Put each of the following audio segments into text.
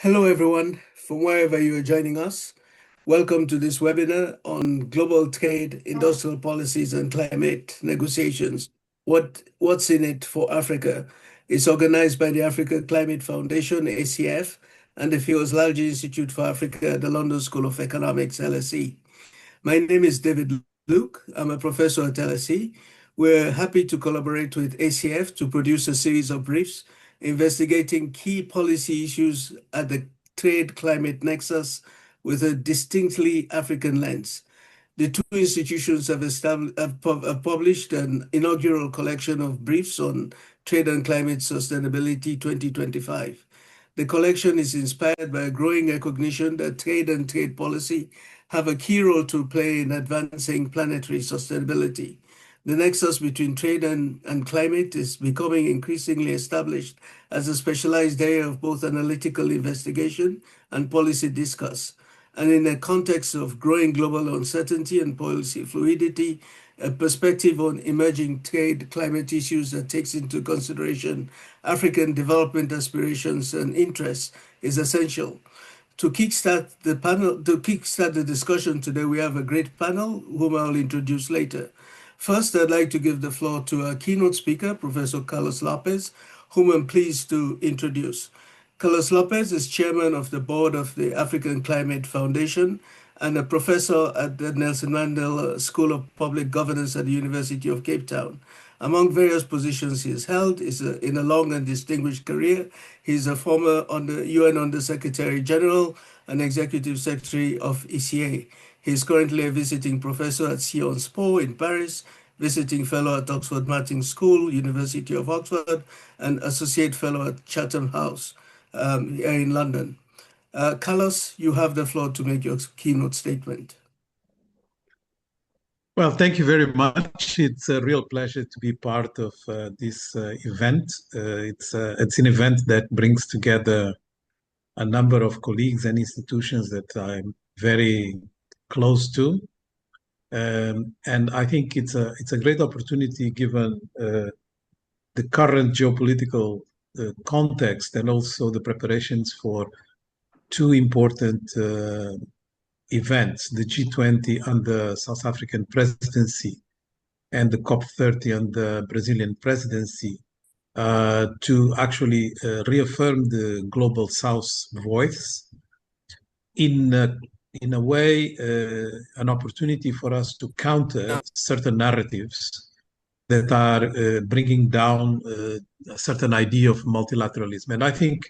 Hello, everyone, from wherever you are joining us. Welcome to this webinar on global trade, industrial policies, and climate negotiations. What's in it for Africa? It's organized by the Africa Climate Foundation, ACF, and the Firoz Lalji Institute for Africa at the London School of Economics, LSE. My name is David Luke. I'm a professor at LSE. We're happy to collaborate with ACF to produce a series of briefs investigating key policy issues at the trade climate nexus with a distinctly African lens. The two institutions have published an inaugural collection of briefs on trade and climate sustainability 2025. The collection is inspired by a growing recognition that trade and trade policy have a key role to play in advancing planetary sustainability. The nexus between trade and climate is becoming increasingly established as a specialized area of both analytical investigation and policy discourse. And in a context of growing global uncertainty and policy fluidity, a perspective on emerging trade climate issues that takes into consideration African development aspirations and interests is essential. To kickstart the discussion today, we have a great panel whom I'll introduce later. First, I'd like to give the floor to our keynote speaker, Professor Carlos Lopez, whom I'm pleased to introduce. Carlos Lopez is chairman of the board of the African Climate Foundation and a professor at the Nelson Mandela School of Public Governance at the University of Cape Town. Among various positions he has held in a long and distinguished career, he is a former UN Under-Secretary General and Executive Secretary of ECA. He is currently a visiting professor at Sciences Po in Paris, visiting fellow at Oxford Martin School, University of Oxford, and associate fellow at Chatham House here in London. Carlos, you have the floor to make your keynote statement. Well, thank you very much. It's a real pleasure to be part of this event. It's an event that brings together a number of colleagues and institutions that I'm very close to. And I think it's a great opportunity given the current geopolitical context and also the preparations for two important events, the G20 under South African presidency and the COP30 under Brazilian presidency, to actually reaffirm the Global South's voice in a way, an opportunity for us to counter certain narratives that are bringing down a certain idea of multilateralism. And I think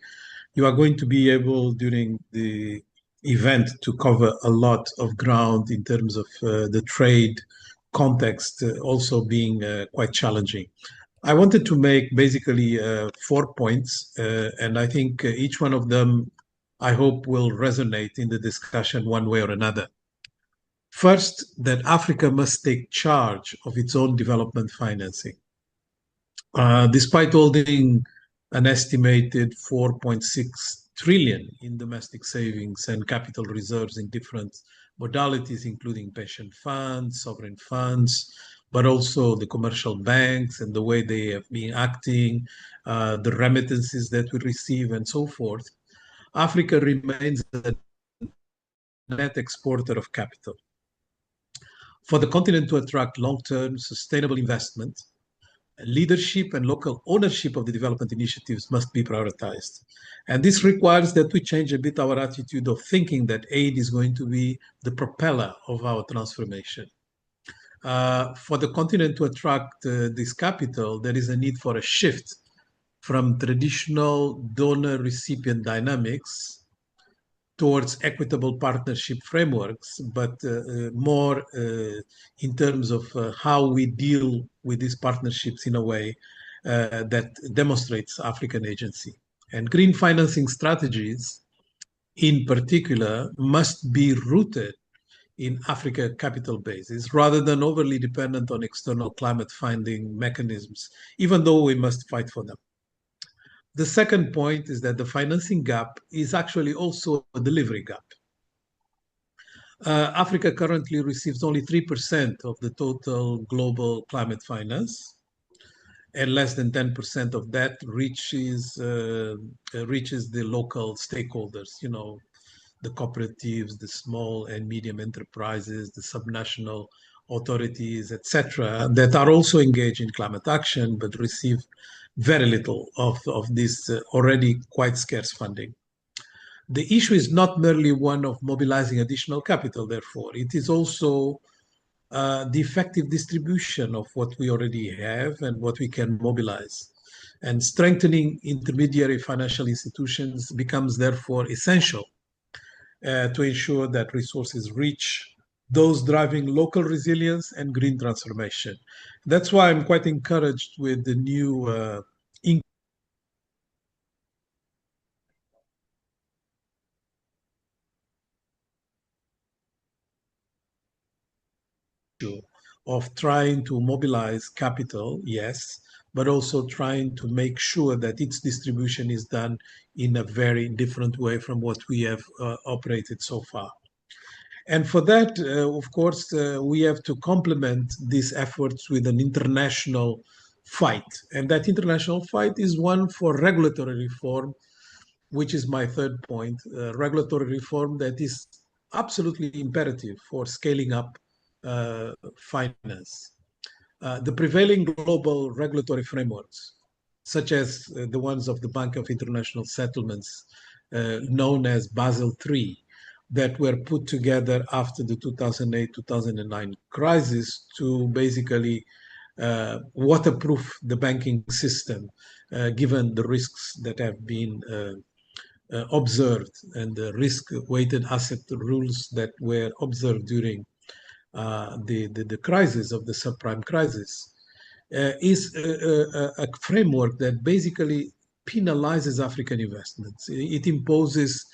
you are going to be able during the event to cover a lot of ground in terms of the trade context also being quite challenging. I wanted to make basically 4 points, and I think each one of them, I hope, will resonate in the discussion one way or another. First, that Africa must take charge of its own development financing. Despite holding an estimated 4.6 trillion in domestic savings and capital reserves in different modalities, including pension funds, sovereign funds, but also the commercial banks and the way they have been acting, the remittances that we receive and so forth, Africa remains a net exporter of capital. For the continent to attract long-term sustainable investment, leadership and local ownership of the development initiatives must be prioritized. And this requires that we change a bit our attitude of thinking that aid is going to be the propeller of our transformation. For the continent to attract this capital, there is a need for a shift from traditional donor-recipient dynamics towards equitable partnership frameworks, but more in terms of how we deal with these partnerships in a way that demonstrates African agency. And green financing strategies, in particular, must be rooted in Africa capital bases rather than overly dependent on external climate funding mechanisms, even though we must fight for them. The second point is that the financing gap is actually also a delivery gap. Africa currently receives only 3% of the total global climate finance. and less than 10% of that reaches the local stakeholders, the cooperatives, the small and medium enterprises, the subnational authorities, etc., that are also engaged in climate action but receive very little of this already quite scarce funding. The issue is not merely one of mobilizing additional capital, therefore. It is also the effective distribution of what we already have and what we can mobilize. And strengthening intermediary financial institutions becomes therefore essential to ensure that resources reach those driving local resilience and green transformation. That's why I'm quite encouraged with the new issue of trying to mobilize capital, yes, but also trying to make sure that its distribution is done in a very different way from what we have operated so far. And for that, of course, we have to complement these efforts with an international fight. And that international fight is one for regulatory reform, which is my third point, regulatory reform that is absolutely imperative for scaling up finance. The prevailing global regulatory frameworks, such as the ones of the Bank of International Settlements, known as Basel III, that were put together after the 2008-2009 crisis to basically waterproof the banking system, given the risks that have been observed and the risk-weighted asset rules that were observed during the crisis of the subprime crisis, is a framework that basically penalizes African investments. It imposes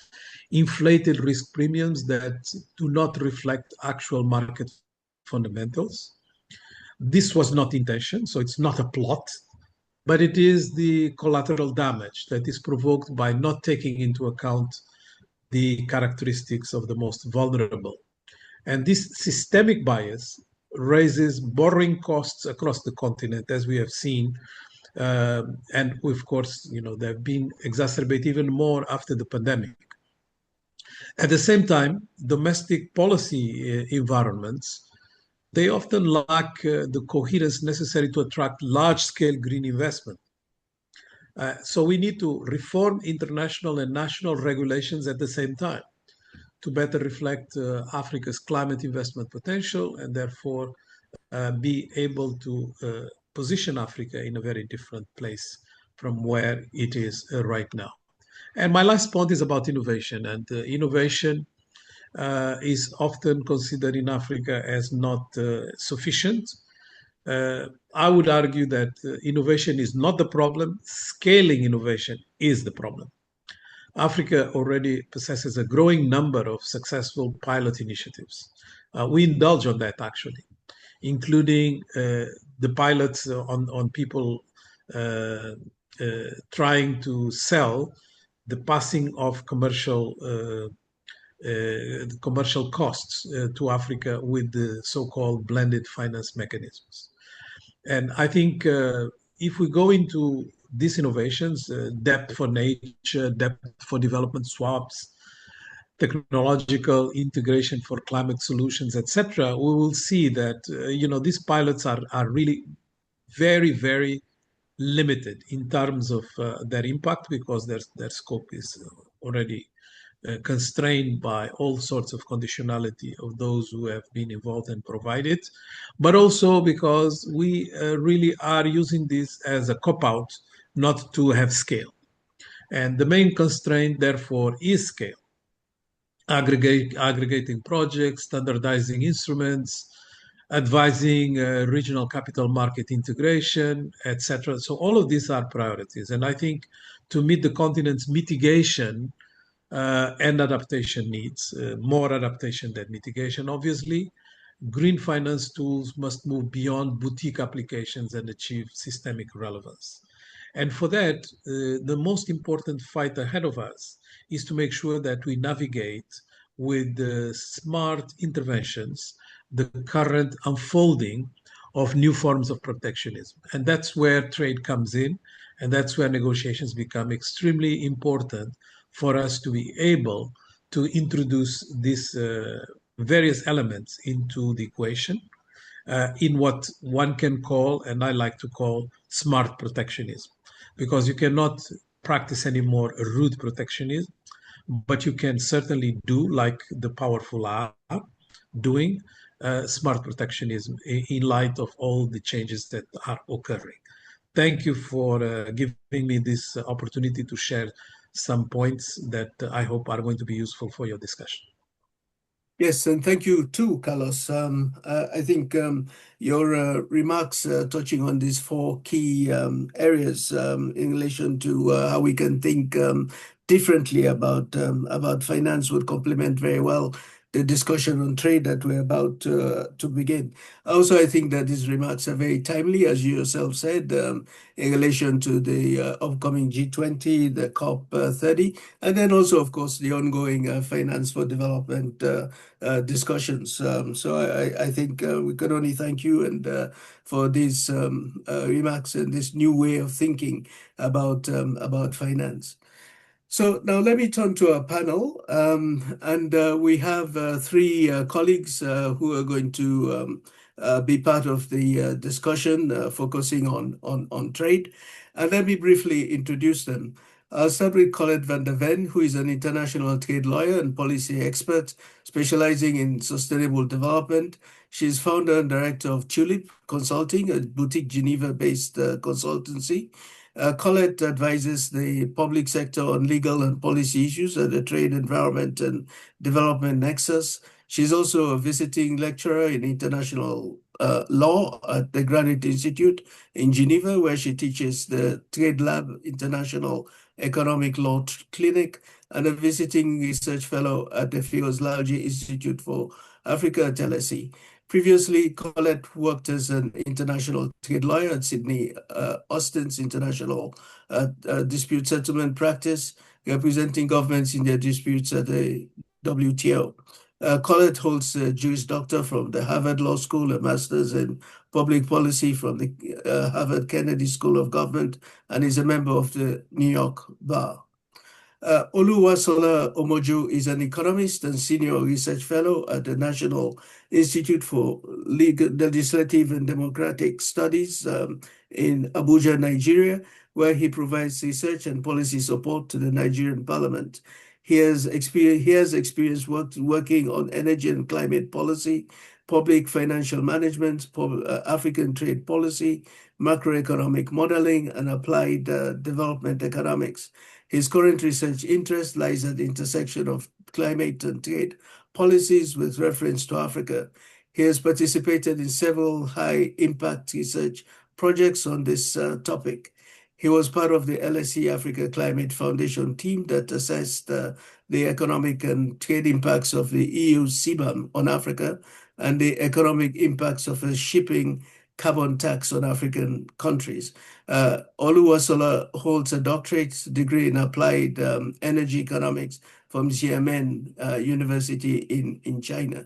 inflated risk premiums that do not reflect actual market fundamentals. This was not intention, so it's not a plot, but it is the collateral damage that is provoked by not taking into account the characteristics of the most vulnerable. And this systemic bias raises borrowing costs across the continent, as we have seen. And of course, they've been exacerbated even more after the pandemic. At the same time, domestic policy environments, they often lack the coherence necessary to attract large-scale green investment. So we need to reform international and national regulations at the same time to better reflect Africa's climate investment potential and therefore be able to position Africa in a very different place from where it is right now. And my last point is about innovation. And innovation is often considered in Africa as not sufficient. I would argue that innovation is not the problem. Scaling innovation is the problem. Africa already possesses a growing number of successful pilot initiatives. We indulge on that, actually, including the pilots on people trying to sell the passing of commercial costs to Africa with the so-called blended finance mechanisms. And I think if we go into these innovations, debt for nature, debt for development swaps, technological integration for climate solutions, etc., we will see that these pilots are really very, very limited in terms of their impact because their scope is already constrained by all sorts of conditionality of those who have been involved and provided, but also because we really are using this as a cop-out not to have scale. And the main constraint, therefore, is scale. Aggregating projects, standardizing instruments, advising regional capital market integration, etc. So all of these are priorities. And I think to meet the continent's mitigation and adaptation needs, more adaptation than mitigation, obviously, green finance tools must move beyond boutique applications and achieve systemic relevance. And for that, the most important fight ahead of us is to make sure that we navigate with smart interventions the current unfolding of new forms of protectionism. And that's where trade comes in, and that's where negotiations become extremely important for us to be able to introduce these various elements into the equation in what one can call, and I like to call, smart protectionism. Because you cannot practice anymore rude protectionism, but you can certainly do, like the powerful are doing, smart protectionism in light of all the changes that are occurring. Thank you for giving me this opportunity to share some points that I hope are going to be useful for your discussion. Yes, and thank you too, Carlos. I think your remarks touching on these four key areas in relation to how we can think differently about finance would complement very well the discussion on trade that we're about to begin. Also, I think that these remarks are very timely, as you yourself said, in relation to the upcoming G20, the COP 30, and then also, of course, the ongoing finance for development discussions. So I think we can only thank you and for these remarks and this new way of thinking about finance. So now let me turn to our panel, and we have three colleagues who are going to be part of the discussion focusing on trade. And let me briefly introduce them. I'll start with Colette van der Ven, who is an international trade lawyer and policy expert specializing in sustainable development. She's founder and director of Tulip Consulting, a boutique Geneva-based consultancy. Colette advises the public sector on legal and policy issues at the Trade, Environment, and Development Nexus. She's also a visiting lecturer in international law at the Granite Institute in Geneva, where she teaches the Trade Lab International Economic Law Clinic, and a visiting research fellow at the Firoz Lalji Institute for Africa at LSE. Previously, Colette worked as an international trade lawyer at Sydney Austin's International Dispute Settlement Practice, representing governments in their disputes at the WTO. Colette holds a Juris Doctor from the Harvard Law School, a master's in public policy from the Harvard Kennedy School of Government, and is a member of the New York Bar. Oluwasola Omoju is an economist and senior research fellow at the National Institute for Legislative and Democratic Studies in Abuja, Nigeria, where he provides research and policy support to the Nigerian Parliament. He has experience working on energy and climate policy, public financial management, African trade policy, macroeconomic modeling, and applied development economics. His current research interest lies at the intersection of climate and trade policies with reference to Africa. He has participated in several high-impact research projects on this topic. He was part of the LSE Africa Climate Foundation team that assessed the economic and trade impacts of the EU CBAM on Africa and the economic impacts of a shipping carbon tax on African countries. Oluwasola holds a doctorate degree in applied energy economics from Xiamen University in China.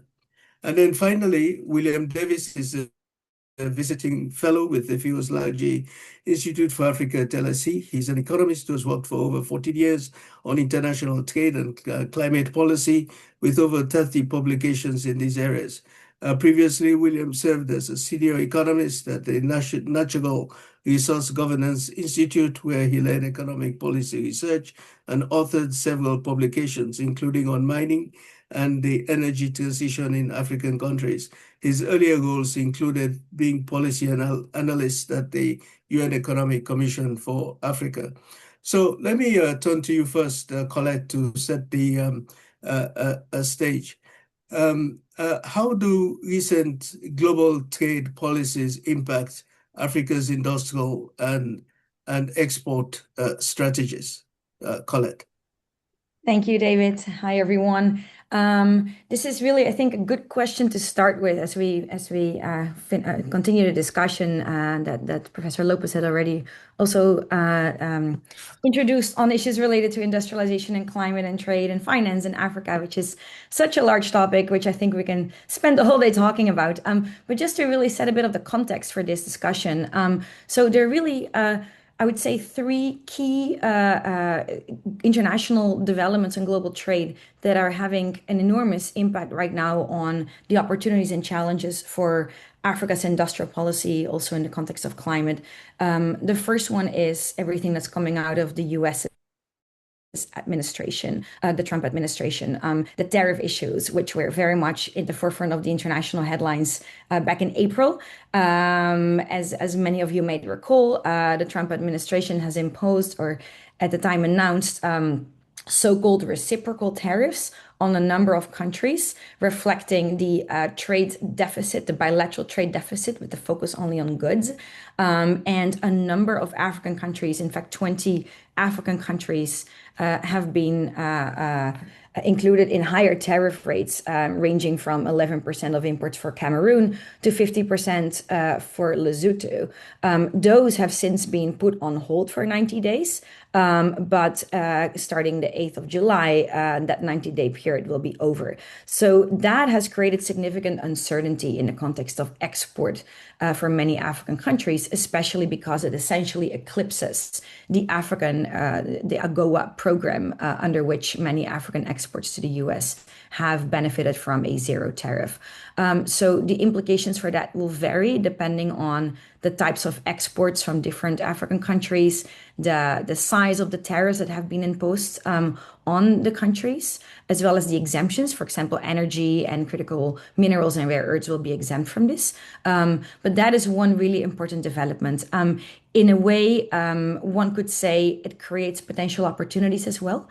And then finally, William Davis is a visiting fellow with the Firoz Lalji Institute for Africa at LSE. He's an economist who has worked for over 14 years on international trade and climate policy with over 30 publications in these areas. Previously, William served as a senior economist at the Natural Resource Governance Institute, where he led economic policy research and authored several publications, including on mining and the energy transition in African countries. His earlier roles included being policy analyst at the UN Economic Commission for Africa. So let me turn to you first, Colette, to set the stage. How do recent global trade policies impact Africa's industrial and export strategies? Colette. Thank you, David. Hi, everyone. This is really, I think, a good question to start with as we continue the discussion that Professor Lopez had already also introduced on issues related to industrialization and climate and trade and finance in Africa, which is such a large topic, which I think we can spend the whole day talking about. But just to really set a bit of the context for this discussion, so there are really I would say three key international developments in global trade that are having an enormous impact right now on the opportunities and challenges for Africa's industrial policy, also in the context of climate. The first one is everything that's coming out of the US administration, the Trump administration, the tariff issues, which were very much in the forefront of the international headlines back in April. As many of you may recall, the Trump administration has imposed, or at the time announced, so-called reciprocal tariffs on a number of countries, reflecting the trade deficit, the bilateral trade deficit, with the focus only on goods. And a number of African countries, in fact, 20 African countries, have been included in higher tariff rates, ranging from 11% of imports for Cameroon to 50% for Lesotho. Those have since been put on hold for 90 days. But starting the 8th of July, that 90-day period will be over. So that has created significant uncertainty in the context of export for many African countries, especially because it essentially eclipses the AGOA program, under which many African exports to the US have benefited from a zero tariff. So the implications for that will vary depending on the types of exports from different African countries, the size of the tariffs that have been imposed on the countries, as well as the exemptions. For example, energy and critical minerals and rare earths will be exempt from this. But that is one really important development. In a way, one could say it creates potential opportunities as well,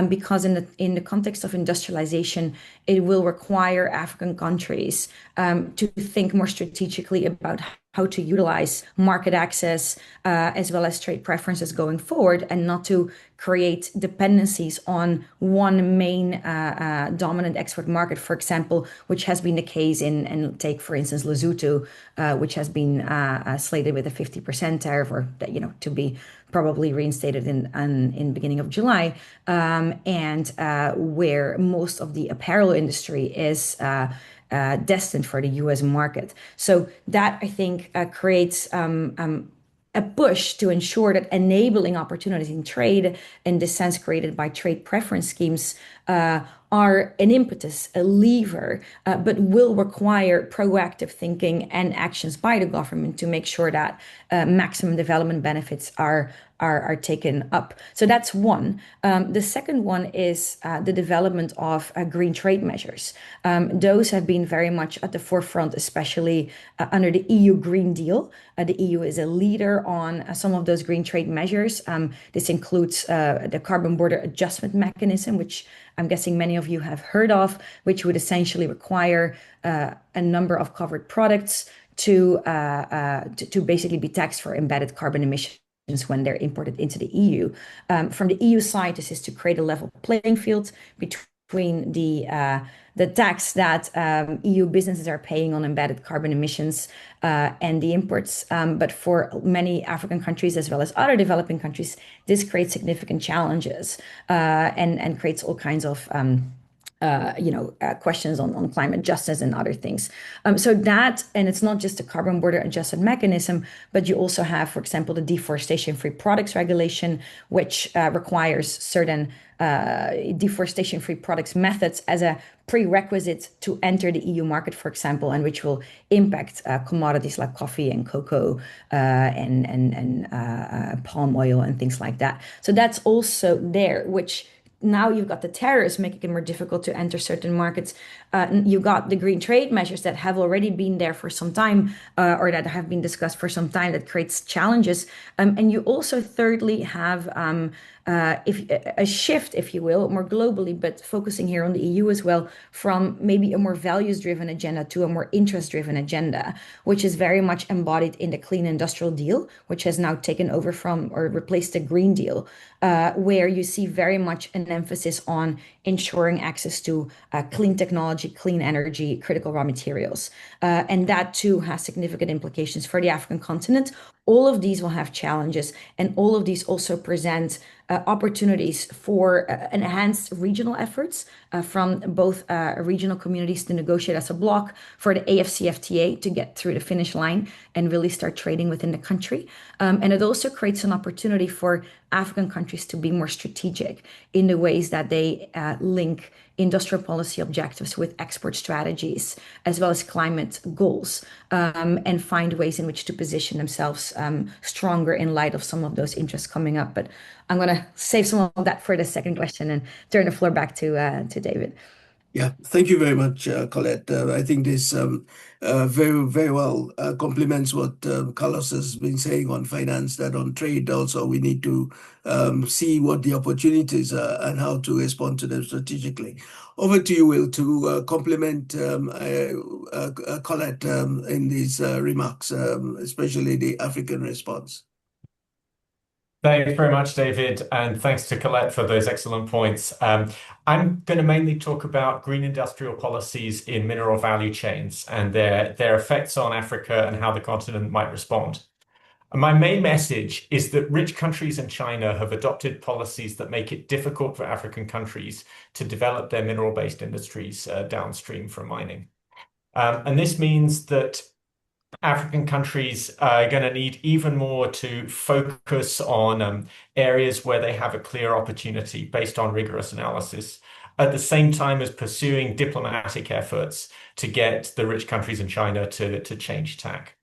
because in the context of industrialization, it will require African countries to think more strategically about how to utilize market access as well as trade preferences going forward, and not to create dependencies on one main dominant export market, for example, which has been the case and take, for instance, Lesotho, which has been slated with a 50% tariff, or to be probably reinstated in beginning of July, and where most of the apparel industry is destined for the US market. So that, I think, creates a push to ensure that enabling opportunities in trade, in the sense created by trade preference schemes, are an impetus, a lever, but will require proactive thinking and actions by the government to make sure that maximum development benefits are taken up. So that's one. The second one is the development of green trade measures. Those have been very much at the forefront, especially under the EU Green Deal. The EU is a leader on some of those green trade measures. This includes the carbon border adjustment mechanism, which I'm guessing many of you have heard of, which would essentially require a number of covered products to basically be taxed for embedded carbon emissions when they're imported into the EU. From the EU side, this is to create a level playing field between the tax that EU businesses are paying on embedded carbon emissions and the imports. But for many African countries, as well as other developing countries, this creates significant challenges and creates all kinds of questions on climate justice and other things. So that, and it's not just a carbon border adjustment mechanism, but you also have, for example, the deforestation-free products regulation, which requires certain deforestation-free products methods as a prerequisite to enter the EU market, for example, and which will impact commodities like coffee and cocoa and palm oil and things like that. So that's also there, which now you've got the tariffs making it more difficult to enter certain markets. You've got the green trade measures that have already been there for some time, or that have been discussed for some time, that creates challenges. And you also, thirdly, have if a shift, if you will, more globally, but focusing here on the EU as well, from maybe a more values-driven agenda to a more interest-driven agenda, which is very much embodied in the Clean Industrial Deal, which has now taken over from or replaced the Green Deal, where you see very much an emphasis on ensuring access to clean technology, clean energy, critical raw materials. And that too has significant implications for the African continent. All of these will have challenges, and all of these also present opportunities for enhanced regional efforts from both regional communities to negotiate as a bloc, for the AFCFTA to get through the finish line and really start trading within the country. And it also creates an opportunity for African countries to be more strategic in the ways that they link industrial policy objectives with export strategies, as well as climate goals, and find ways in which to position themselves stronger in light of some of those interests coming up. But I'm going to save some of that for the second question and turn the floor back to David. Yeah, thank you very much, Colette. I think this very, very well complements what Carlos has been saying on finance, that on trade also we need to see what the opportunities are and how to respond to them strategically. Over to you, Will, to complement Colette in these remarks, especially the African response. Thanks very much, David, and thanks to Colette for those excellent points. I'm going to mainly talk about green industrial policies in mineral value chains and their effects on Africa and how the continent might respond. My main message is that rich countries and China have adopted policies that make it difficult for African countries to develop their mineral-based industries downstream from mining. And this means that African countries are going to need even more to focus on areas where they have a clear opportunity based on rigorous analysis, at the same time as pursuing diplomatic efforts to get the rich countries in China to change tack.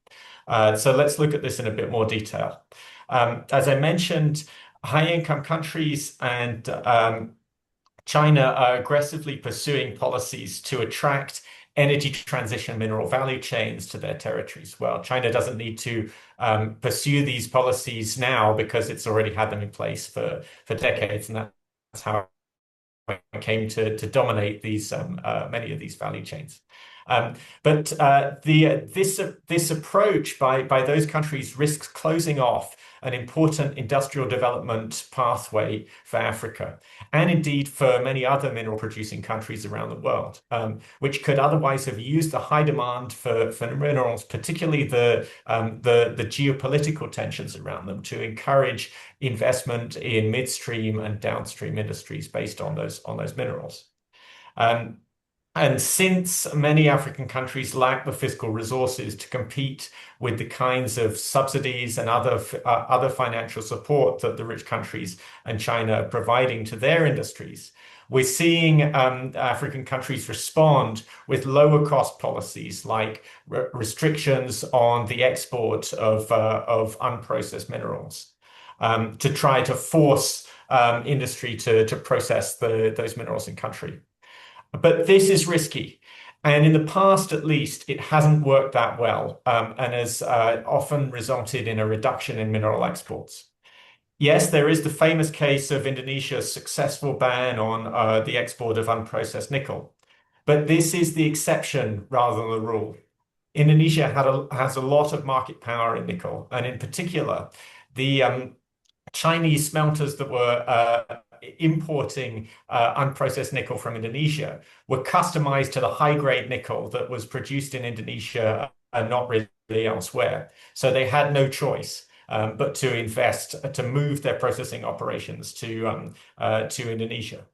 So let's look at this in a bit more detail. As I mentioned, high-income countries and China are aggressively pursuing policies to attract energy transition mineral value chains to their territories. Well, China doesn't need to pursue these policies now because it's already had them in place for decades, and that's how it came to dominate these many of these value chains. But this approach by those countries risks closing off an important industrial development pathway for Africa, and indeed for many other mineral producing countries around the world, which could otherwise have used the high demand for minerals, particularly the geopolitical tensions around them, to encourage investment in midstream and downstream industries based on those minerals. And since many African countries lack the fiscal resources to compete with the kinds of subsidies and other financial support that the rich countries and China are providing to their industries, we're seeing African countries respond with lower cost policies like restrictions on the export of unprocessed minerals to try to force industry to process those minerals in country. But this is risky. And in the past, at least, it hasn't worked that well and has often resulted in a reduction in mineral exports. Yes, there is the famous case of Indonesia's successful ban on the export of unprocessed nickel. But this is the exception rather than the rule. Indonesia has a lot of market power in nickel, and in particular, the Chinese smelters that were importing unprocessed nickel from Indonesia were customized to the high-grade nickel that was produced in Indonesia and not really elsewhere. So they had no choice but to invest, to move their processing operations to Indonesia.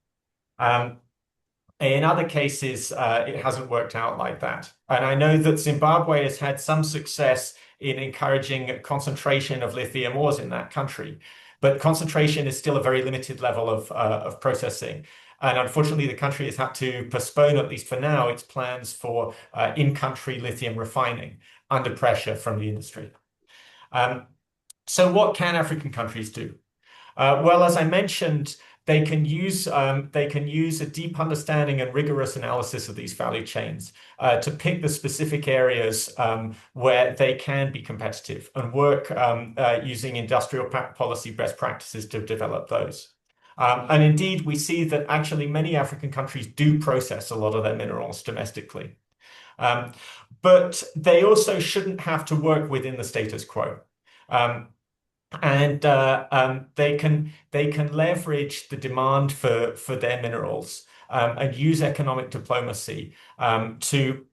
In other cases, it hasn't worked out like that. And I know that Zimbabwe has had some success in encouraging concentration of lithium ores in that country. But concentration is still a very limited level of processing. And unfortunately, the country has had to postpone, at least for now, its plans for in-country lithium refining under pressure from the industry. So what can African countries do? Well, as I mentioned, they can use a deep understanding and rigorous analysis of these value chains to pick the specific areas where they can be competitive and work using industrial policy best practices to develop those. And indeed, we see that actually many African countries do process a lot of their minerals domestically. But they also shouldn't have to work within the status quo. And they can leverage the demand for their minerals and use economic diplomacy to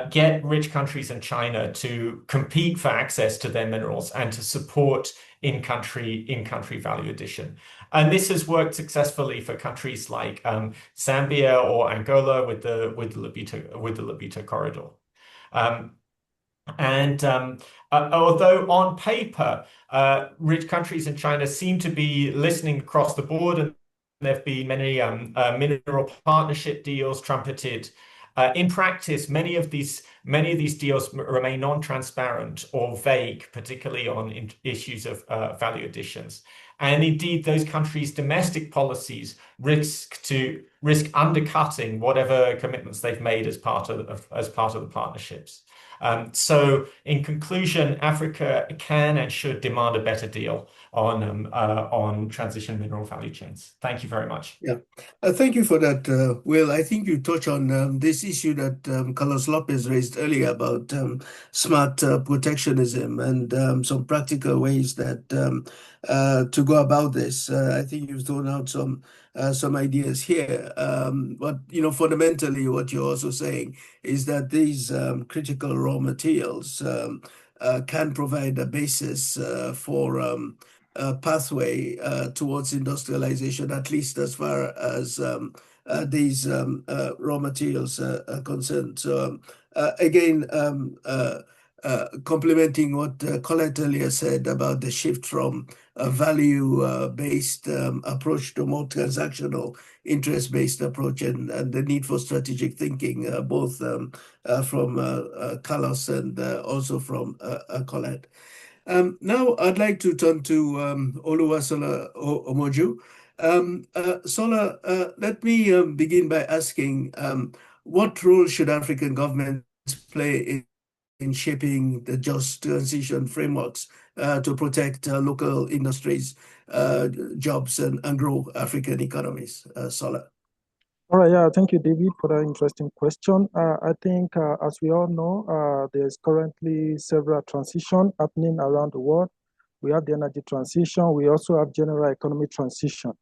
get rich countries and China to compete for access to their minerals and to support in-country value addition. And this has worked successfully for countries like Zambia or Angola with the Lobito corridor. Although on paper, rich countries in China seem to be listening across the board, and there have been many mineral partnership deals trumpeted. In practice, many of these deals remain non-transparent or vague, particularly on issues of value additions. And indeed, those countries' domestic policies risk undercutting whatever commitments they've made as part of the partnerships. So, in conclusion, Africa can and should demand a better deal on transition mineral value chains. Thank you very much. Yeah, thank you for that, Will. I think you touched on this issue that Carlos Lopez raised earlier about smart protectionism and some practical ways that to go about this. I think you've thrown out some ideas here. But fundamentally, what you're also saying is that these critical raw materials can provide a basis for a pathway towards industrialization, at least as far as these raw materials are concerned. So again, complementing what Colette earlier said about the shift from a value-based approach to more transactional, interest-based approach, and the need for strategic thinking, both from Carlos and also from Colette. Now, I'd like to turn to Oluwasola Omoju. Sola, let me begin by asking, what role should African governments play in shaping the just transition frameworks to protect local industries, jobs, and grow African economies? Sola. All right, yeah, thank you, David, for that interesting question. I think, as we all know, there's currently several transitions happening around the world. We have the energy transition. We also have general economic transition.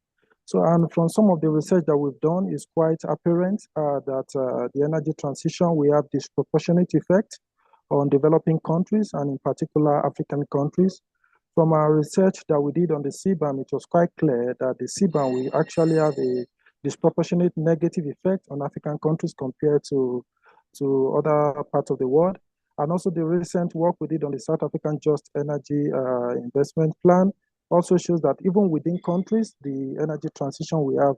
So, and from some of the research that we've done, it's quite apparent that the energy transition, we have disproportionate effect on developing countries, and in particular, African countries. From our research that we did on the CBAM, it was quite clear that the CBAM, we actually have a disproportionate negative effect on African countries compared to other parts of the world. And also the recent work we did on the South African Just Energy Investment Plan also shows that even within countries, the energy transition, we have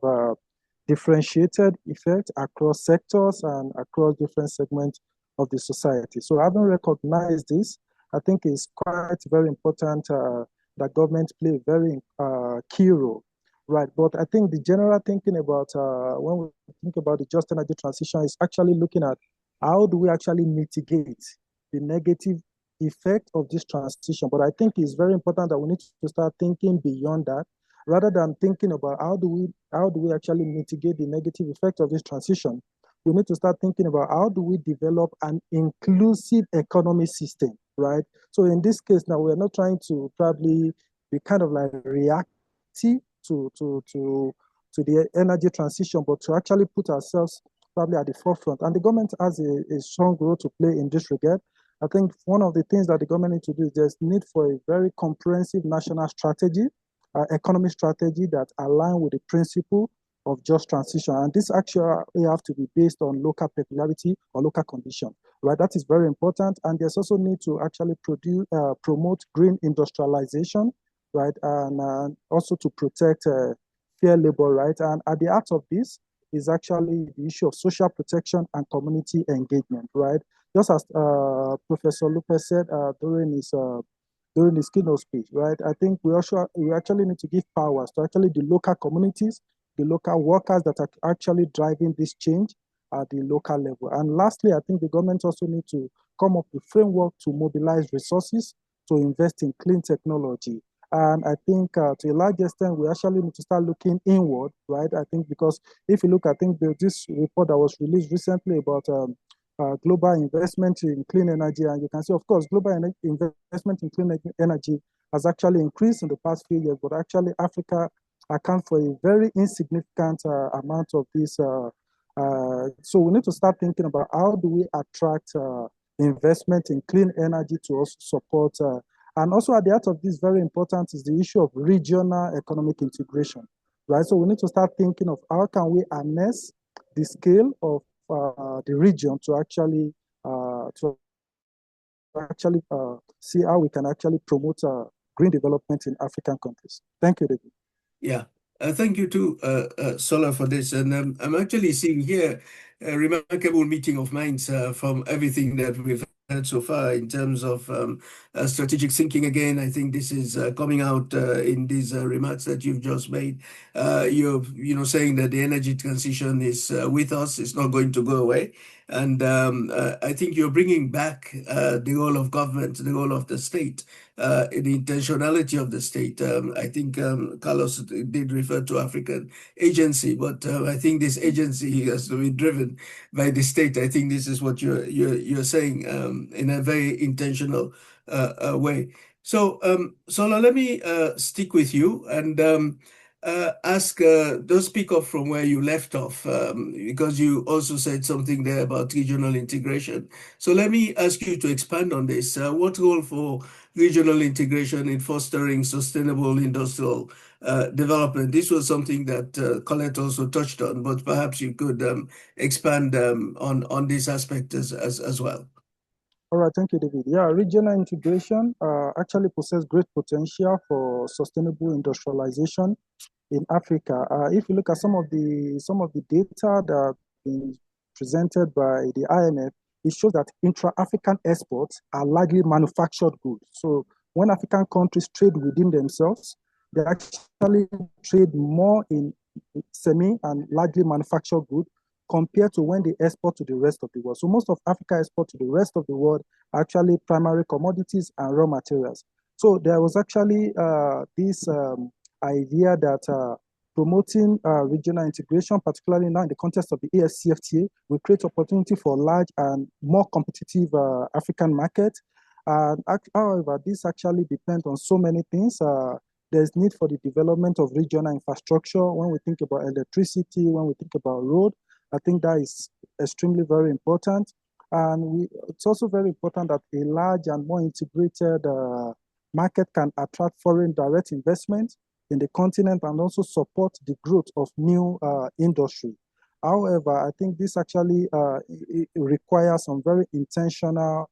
differentiated effect across sectors and across different segments of the society. So having recognized this, I think it's quite very important that governments play a very key role. Right, but I think the general thinking about when we think about the just energy transition is actually looking at how do we actually mitigate the negative effect of this transition. But I think it's very important that we need to start thinking beyond that, rather than thinking about how do we actually mitigate the negative effect of this transition. We need to start thinking about how do we develop an inclusive economic system, right? So in this case now, we're not trying to probably be kind of like reactive to the energy transition, but to actually put ourselves probably at the forefront. And the government has a strong role to play in this regard. I think one of the things that the government needs to do is there's need for a very comprehensive national strategy, economic strategy that align with the principle of just transition. And this actually have to be based on local peculiarity or local condition, right? That is very important. And there's also need to actually promote green industrialization, right, and also to protect fair labor rights. And at the heart of this is actually the issue of social protection and community engagement, right? Just as Professor Lopez said during his keynote speech, right? I think we actually need to give powers to actually the local communities, the local workers that are actually driving this change at the local level. And lastly, I think the government also need to come up with framework to mobilize resources to invest in clean technology And I think to a large extent, we actually need to start looking inward, right? I think because if you look, I think this report that was released recently about global investment in clean energy, and you can see, of course, global investment in clean energy has actually increased in the past few years, but actually Africa accounts for a very insignificant amount of this. So we need to start thinking about how do we attract investment in clean energy to also support and also at the heart of this, very important, is the issue of regional economic integration, right? So we need to start thinking of how can we harness the scale of the region to actually see how we can actually promote green development in African countries. Thank you, David. Yeah, thank you too, Sola, for this. And I'm actually seeing here a remarkable meeting of minds from everything that we've heard so far in terms of strategic thinking. Again, I think this is coming out in these remarks that you've just made. You're, saying that the energy transition is with us; it's not going to go away. And I think you're bringing back the role of government, the role of the state, the intentionality of the state. I think Carlos did refer to African agency, but I think this agency has to be driven by the state. I think this is what you're saying in a very intentional way. So, Sola, let me stick with you and don't speak up from where you left off, because you also said something there about regional integration. So let me ask you to expand on this. What role for regional integration in fostering sustainable industrial development? This was something that Colette also touched on, but perhaps you could expand on this aspect as well. All right, thank you, David. Yeah, regional integration actually possesses great potential for sustainable industrialization in Africa. If you look at some of the data that have been presented by the IMF, it shows that intra-African exports are largely manufactured goods. So when African countries trade within themselves, they actually trade more in semi and largely manufactured goods compared to when they export to the rest of the world. So most of Africa export to the rest of the world are actually primary commodities and raw materials. So there was actually this idea that promoting regional integration, particularly now in the context of the ASCFTA, will create opportunity for large and more competitive African market. However, this actually depends on so many things. There's need for the development of regional infrastructure. When we think about electricity, when we think about road, I think that is extremely very important. And it's also very important that a large and more integrated market can attract foreign direct investment in the continent and also support the growth of new industry. However, I think this actually requires some very intentional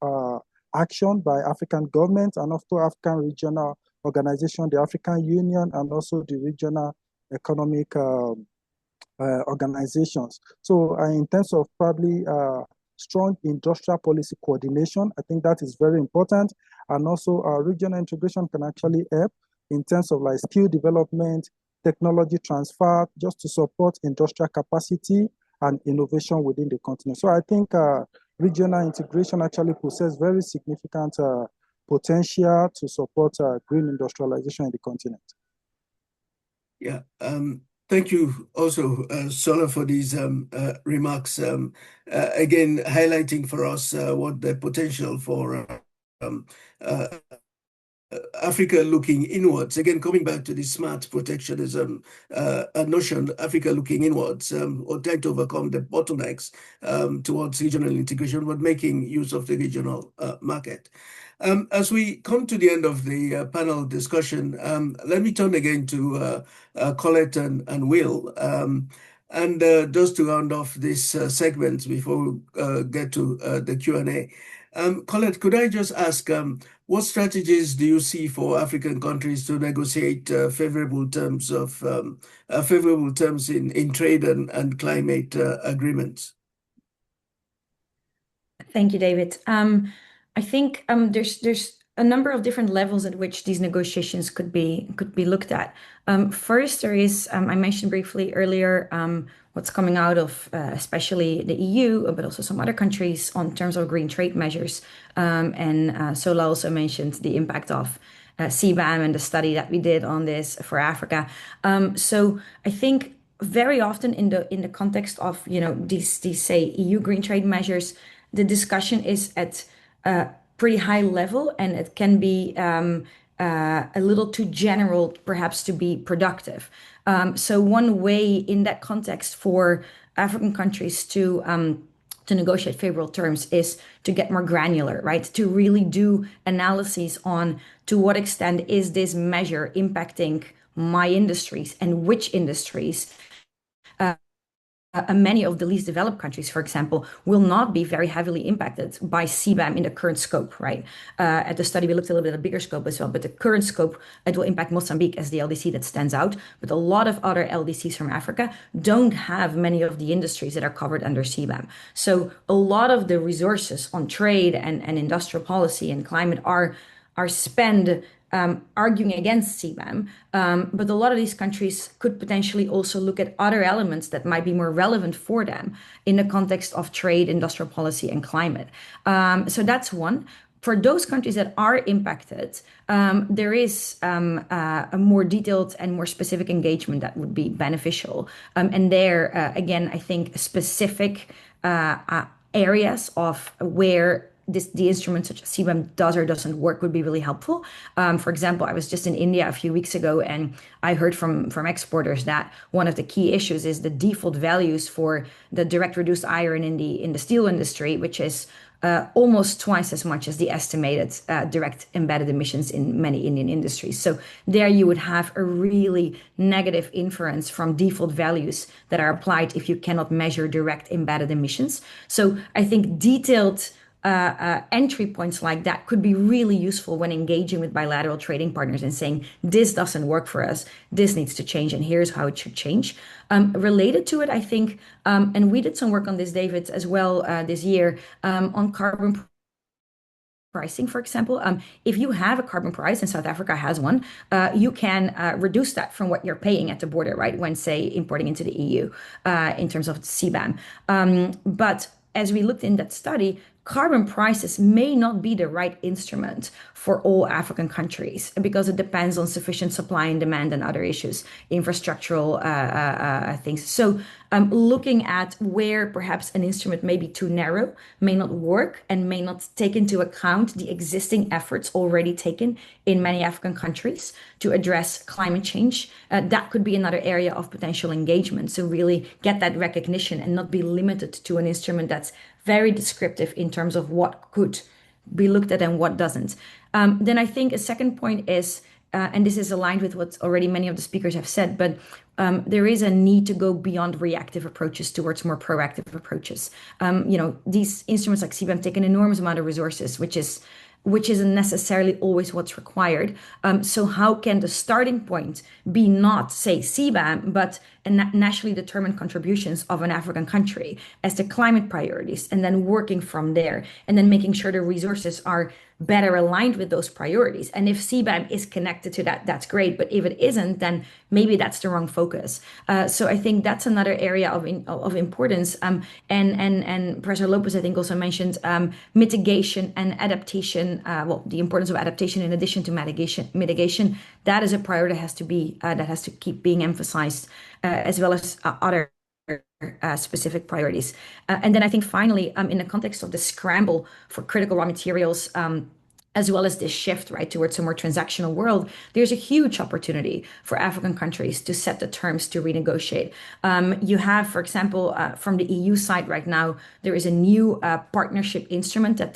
action by African governments and also African regional organization, the African Union, and also the regional economic organizations. So in terms of probably strong industrial policy coordination, I think that is very important. And also regional integration can actually help in terms of like skill development, technology transfer, just to support industrial capacity and innovation within the continent. So I think regional integration actually possesses very significant potential to support green industrialization in the continent. Yeah. Thank you also, Sola, for these remarks. Again, highlighting for us what the potential for Africa looking inwards. Again, coming back to the smart protectionism notion, Africa looking inwards, or trying to overcome the bottlenecks towards regional integration, but making use of the regional market. As we come to the end of the panel discussion, let me turn again to Colette and Will. And just to round off this segment before we get to the Q&A. Colette, could I just ask, what strategies do you see for African countries to negotiate favorable terms in trade and climate agreements? Thank you, David. I think there's a number of different levels at which these negotiations could be looked at. First, there is I mentioned briefly earlier what's coming out of especially the EU, but also some other countries on terms of green trade measures. And Sola also mentioned the impact of CBAM and the study that we did on this for Africa. So I think very often in the context of these say EU green trade measures, the discussion is at a pretty high level, and it can be a little too general, perhaps, to be productive. So one way in that context for African countries to negotiate favorable terms is to get more granular, right? To really do analyses on to what extent is this measure impacting my industries and which industries. Many of the least developed countries, for example, will not be very heavily impacted by CBAM in the current scope, right? At the study, we looked a little bit at a bigger scope as well, but the current scope, it will impact Mozambique as the LDC that stands out. But a lot of other LDCs from Africa don't have many of the industries that are covered under CBAM. So a lot of the resources on trade and industrial policy and climate are spent arguing against CBAM. But a lot of these countries could potentially also look at other elements that might be more relevant for them in the context of trade, industrial policy, and climate. So that's one. For those countries that are impacted, there is a more detailed and more specific engagement that would be beneficial. And there, again, I think specific areas of where the instrument such as CBAM does or doesn't work would be really helpful. For example, I was just in India a few weeks ago, and I heard from exporters that one of the key issues is the default values for the direct reduced iron in the steel industry, which is almost twice as much as the estimated direct embedded emissions in many Indian industries. So there you would have a really negative inference from default values that are applied if you cannot measure direct embedded emissions. So I think detailed entry points like that could be really useful when engaging with bilateral trading partners and saying, this doesn't work for us, this needs to change, and here's how it should change. Related to it, I think, and we did some work on this, David, as well this year, on carbon pricing, for example. If you have a carbon price, and South Africa has one, you can reduce that from what you're paying at the border, right, when, say, importing into the EU in terms of CBAM. But as we looked in that study, carbon prices may not be the right instrument for all African countries because it depends on sufficient supply and demand and other issues, infrastructural things. So looking at where perhaps an instrument may be too narrow, may not work, and may not take into account the existing efforts already taken in many African countries to address climate change, that could be another area of potential engagement. So really get that recognition and not be limited to an instrument that's very descriptive in terms of what could be looked at and what doesn't. Then I think a second point is, and this is aligned with what already many of the speakers have said, but there is a need to go beyond reactive approaches towards more proactive approaches. These instruments like CBAM take an enormous amount of resources, which isn't necessarily always what's required. So how can the starting point be not, say, CBAM, but nationally determined contributions of an African country as the climate priorities, and then working from there, and then making sure the resources are better aligned with those priorities. And if CBAM is connected to that, that's great. But if it isn't, then maybe that's the wrong focus. So I think that's another area of importance. And Professor Lopez, I think, also mentioned mitigation and adaptation. The importance of adaptation in addition to mitigation. That is a priority that has to keep being emphasized, as well as other specific priorities. And then I think finally, in the context of the scramble for critical raw materials, as well as this shift, right, towards a more transactional world, there's a huge opportunity for African countries to set the terms to renegotiate. You have, for example, from the EU side right now, there is a new partnership instrument that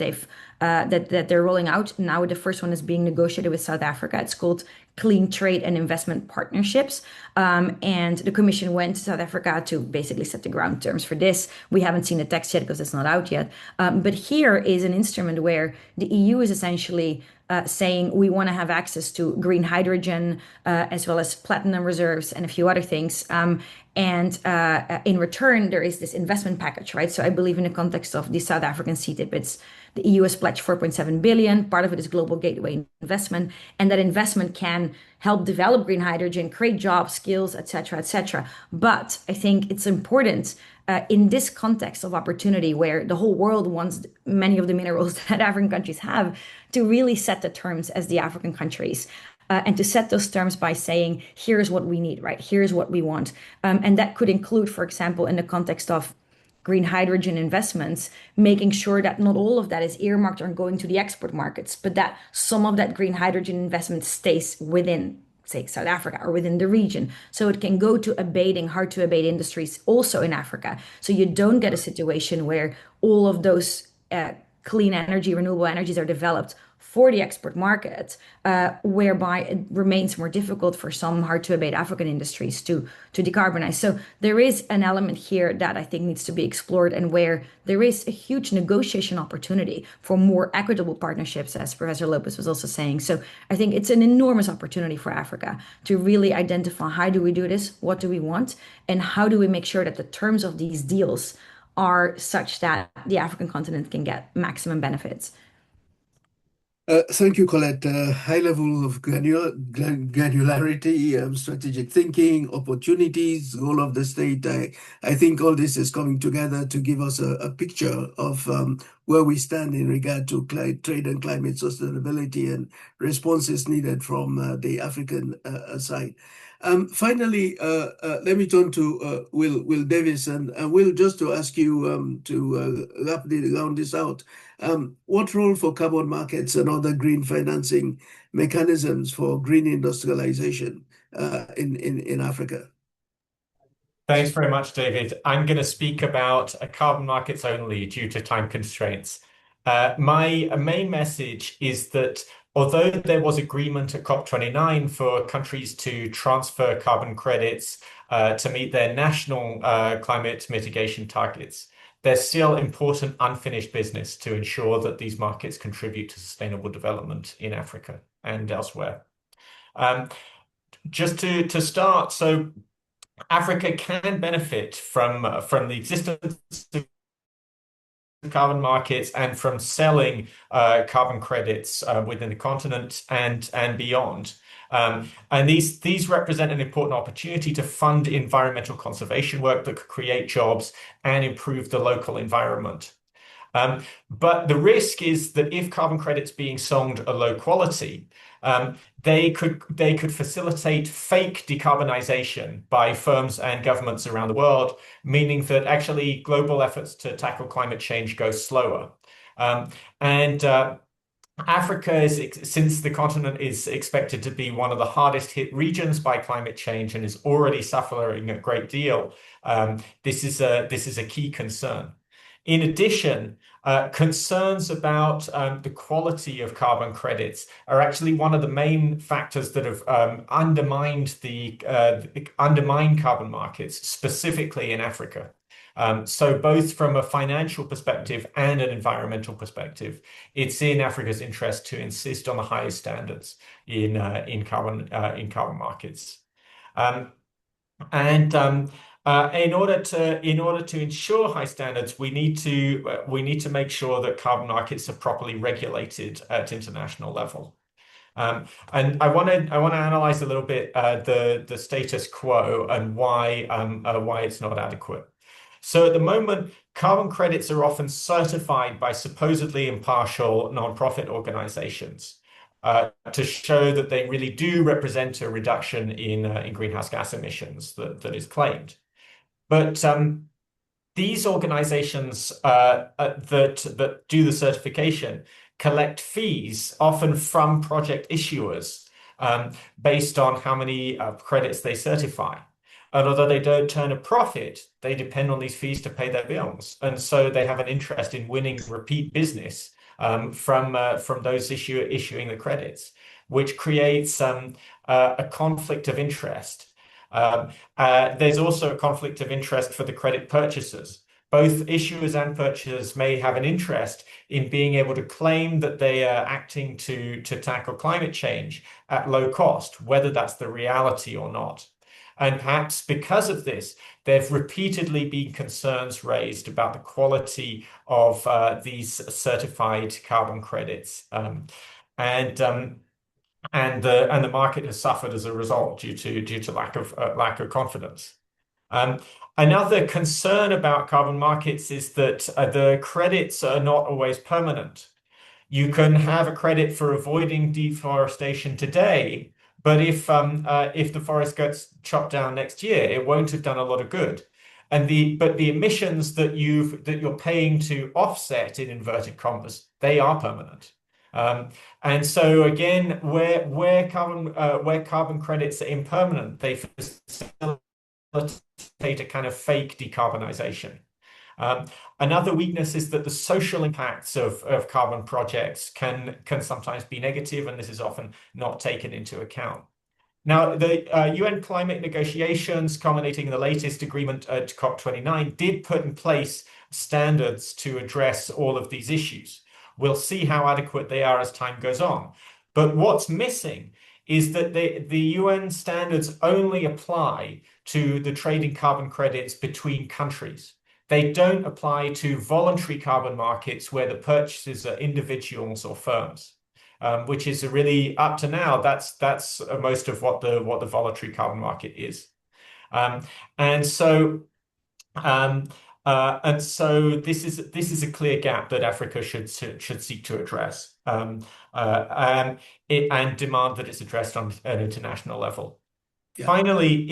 they're rolling out. Now the first one is being negotiated with South Africa. It's called Clean Trade and Investment Partnerships. And the Commission went to South Africa to basically set the ground terms for this. We haven't seen the text yet because it's not out yet. But here is an instrument where the EU is essentially saying we want to have access to green hydrogen, as well as platinum reserves and a few other things. And in return, there is this investment package, right? So I believe in the context of the South African CTIP, it's The EU has pledged 4.7 billion. Part of it is global gateway investment, and that investment can help develop green hydrogen, create jobs, skills, etc., etc. But I think it's important in this context of opportunity where the whole world wants many of the minerals that African countries have to really set the terms as the African countries. And to set those terms by saying, here's what we need, right? Here's what we want. And that could include, for example, in the context of green hydrogen investments, making sure that not all of that is earmarked or going to the export markets, but that some of that green hydrogen investment stays within, say, South Africa or within the region. So it can go to abating hard to abate industries also in Africa. So you don't get a situation where all of those clean energy, renewable energies are developed for the export market, whereby it remains more difficult for some hard to abate African industries to decarbonize. So there is an element here that I think needs to be explored, and where there is a huge negotiation opportunity for more equitable partnerships, as Professor Lopez was also saying. So I think it's an enormous opportunity for Africa to really identify, how do we do this? What do we want? And how do we make sure that the terms of these deals are such that the African continent can get maximum benefits? Thank you, Colette. High level of granularity, strategic thinking, opportunities, role of the state. I think all this is coming together to give us a picture of where we stand in regard to trade and climate sustainability and responses needed from the African side. Finally, let me turn to Will Davis, and Will, just to ask you to round this out. What role for carbon markets and other green financing mechanisms for green industrialization in Africa? Thanks very much, David. I'm going to speak about carbon markets only due to time constraints. My main message is that although there was agreement at COP29 for countries to transfer carbon credits to meet their national climate mitigation targets, there's still important unfinished business to ensure that these markets contribute to sustainable development in Africa and elsewhere. Just to start, so Africa can benefit from the existence of carbon markets and from selling carbon credits within the continent and beyond. And these represent an important opportunity to fund environmental conservation work that could create jobs and improve the local environment. But the risk is that if carbon credits being sold are low quality, they could facilitate fake decarbonization by firms and governments around the world, meaning that actually global efforts to tackle climate change go slower. Africa since the continent is expected to be one of the hardest hit regions by climate change and is already suffering a great deal, this is a key concern. In addition, concerns about the quality of carbon credits are actually one of the main factors that have undermined carbon markets, specifically in Africa. So both from a financial perspective and an environmental perspective, it's in Africa's interest to insist on the highest standards in carbon markets. In order to ensure high standards, we need to make sure that carbon markets are properly regulated at international level. And I want to analyze a little bit the status quo and why it's not adequate. So at the moment, carbon credits are often certified by supposedly impartial non-profit organizations to show that they really do represent a reduction in greenhouse gas emissions that is claimed. But these organizations that do the certification collect fees, often from project issuers, based on how many credits they certify. And although they don't turn a profit, they depend on these fees to pay their bills. And so they have an interest in winning repeat business from those issuing the credits, which creates a conflict of interest. There's also a conflict of interest for the credit purchasers. Both issuers and purchasers may have an interest in being able to claim that they are acting to tackle climate change at low cost, whether that's the reality or not. And perhaps because of this, there've repeatedly been concerns raised about the quality of these certified carbon credits. And the market has suffered as a result due to lack of confidence. Another concern about carbon markets is that the credits are not always permanent. You can have a credit for avoiding deforestation today, but if the forest gets chopped down next year, it won't have done a lot of good. But the emissions that you're paying to offset in inverted commas, they are permanent. And so again, where carbon credits are impermanent, they facilitate a kind of fake decarbonization. Another weakness is that the social impacts of carbon projects can sometimes be negative, and this is often not taken into account. Now, the UN climate negotiations culminating in the latest agreement at COP29 did put in place standards to address all of these issues. We'll see how adequate they are as time goes on. But what's missing is that the UN standards only apply to the trading carbon credits between countries. They don't apply to voluntary carbon markets where the purchasers are individuals or firms. Which is really up to now. That's most of what the voluntary carbon market is, and so this is a clear gap that Africa should seek to address, and demand that it's addressed on an international level. Yeah. Finally,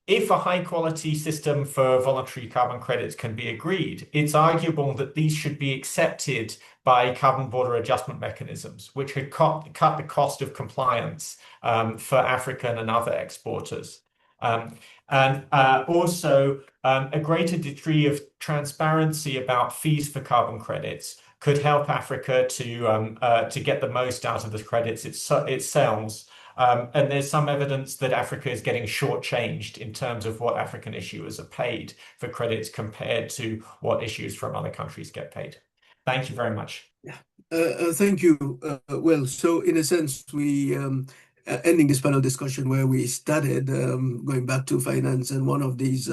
if a high quality system for voluntary carbon credits can be agreed, it's arguable that these should be accepted by carbon border adjustment mechanisms, which could cut the cost of compliance for African and other exporters. Also, a greater degree of transparency about fees for carbon credits could help Africa to get the most out of the credits it sells. And there's some evidence that Africa is getting shortchanged in terms of what African issuers are paid for credits compared to what issuers from other countries get paid. Thank you very much. Yeah, thank you. Well, so in a sense, we ending this panel discussion where we started going back to finance, and one of these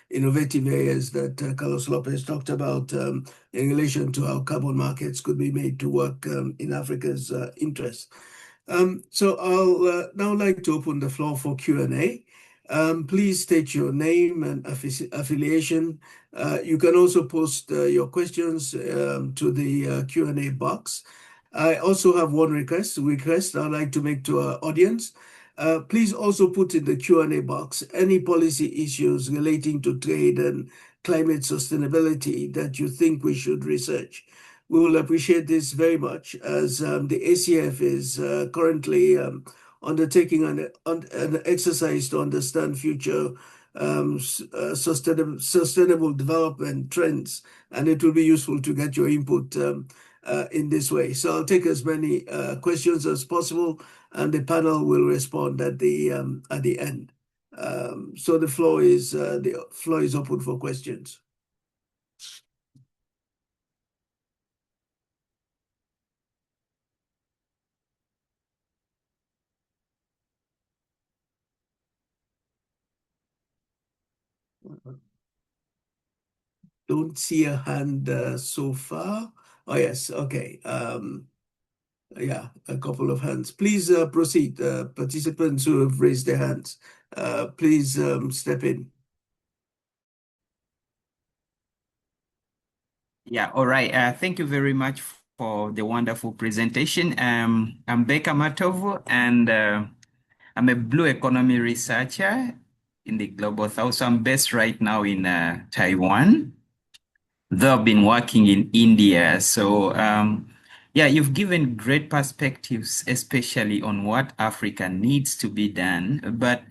innovative areas that Carlos Lopez talked about in relation to how carbon markets could be made to work in Africa's interest. So I'll now like to open the floor for Q&A. Please state your name and affiliation. You can also post your questions to the Q&A box. I also have one request I'd like to make to our audience. Please also put in the Q&A box any policy issues relating to trade and climate sustainability that you think we should research. We will appreciate this very much, as the ACF is currently undertaking an exercise to understand future sustainable development trends, and it will be useful to get your input in this way. So I'll take as many questions as possible, and the panel will respond at the end. So the floor is open for questions. Don't see a hand so far. Oh, yes. Okay. Yeah, a couple of hands. Please proceed. Participants who have raised their hands, please step in. Yeah, all right. Thank you very much for the wonderful presentation. I'm Beka Matovu, and I'm a blue economy researcher in the Global South. So I'm based right now in Taiwan, though I've been working in India. So yeah, you've given great perspectives, especially on what Africa needs to be done. But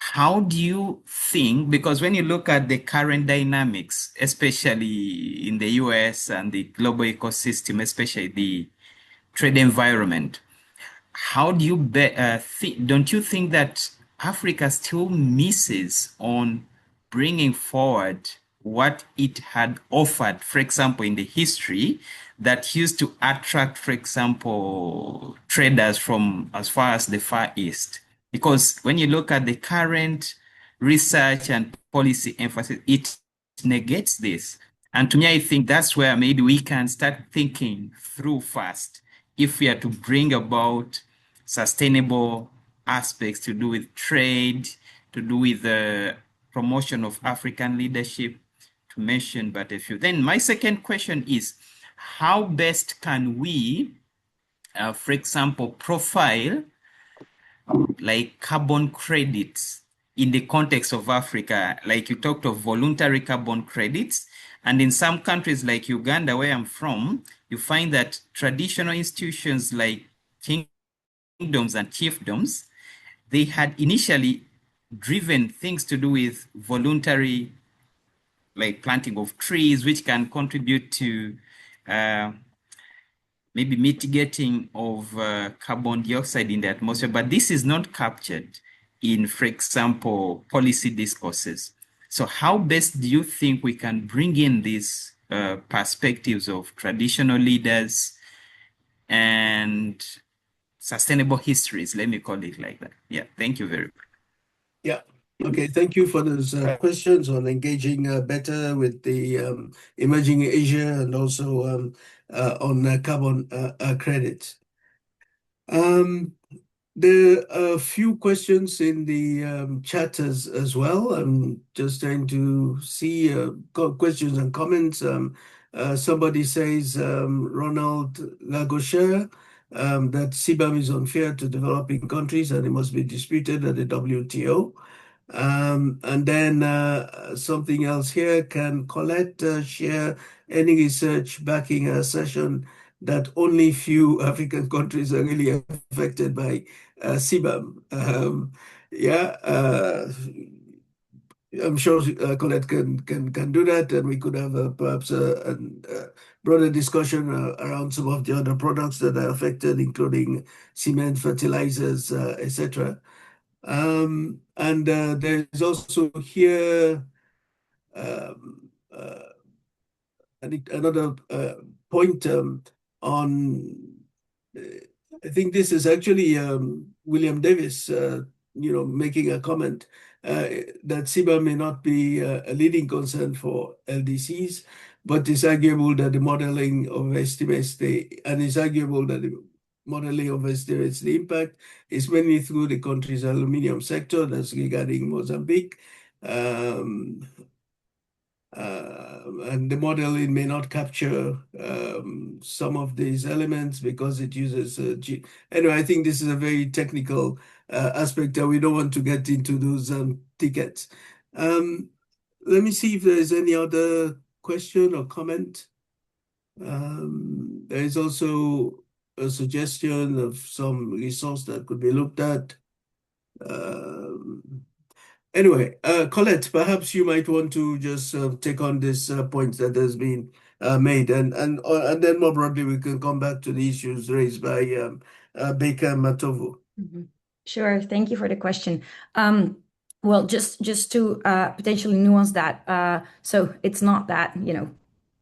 how do you think, because when you look at the current dynamics, especially in the US and the global ecosystem, especially the trade environment, how do you don't you think that Africa still misses on bringing forward what it had offered, for example, in the history that used to attract, for example, traders from as far as the Far East? Because when you look at the current research and policy emphasis, it negates this. And to me, I think that's where maybe we can start thinking through first if we are to bring about sustainable aspects to do with trade, to do with the promotion of African leadership, to mention but a few. Then my second question is, how best can we, for example, profile like carbon credits in the context of Africa? Like you talked of voluntary carbon credits. And in some countries like Uganda, where I'm from, you find that traditional institutions like kingdoms and chiefdoms, they had initially driven things to do with voluntary, like planting of trees, which can contribute to maybe mitigating of carbon dioxide in the atmosphere, but this is not captured in, for example, policy discourses. So how best do you think we can bring in these perspectives of traditional leaders and sustainable histories? Let me call it like that. Yeah, thank you very much. Yeah. Okay, thank you for those questions on engaging better with the emerging Asia and also on carbon credits. There are a few questions in the chat as well. I'm just trying to see questions and comments. Somebody says, Ronald Lagosher, that CBAM is unfair to developing countries and it must be disputed at the WTO. And then something else here, can Colette share any research backing her assertion that only few African countries are really affected by CBAM? Yeah, I'm sure Colette can do that, and we could have perhaps a broader discussion around some of the other products that are affected, including cement, fertilizers, etc. And there's also here another point on, I think this is actually William Davis, making a comment that CBAM may not be a leading concern for LDCs, but it's arguable that the modeling overestimates the impact is mainly through the country's aluminium sector. That's regarding Mozambique. And the modeling may not capture some of these elements because it uses anyway, I think this is a very technical aspect that we don't want to get into those tickets. Let me see if there is any other question or comment. There is also a suggestion of some resource that could be looked at. Anyway, Colette, perhaps you might want to just take on this point that has been made, and then more broadly we can come back to the issues raised by Baker Matovu. Sure, thank you for the question. Well, just to potentially nuance that, so it's not that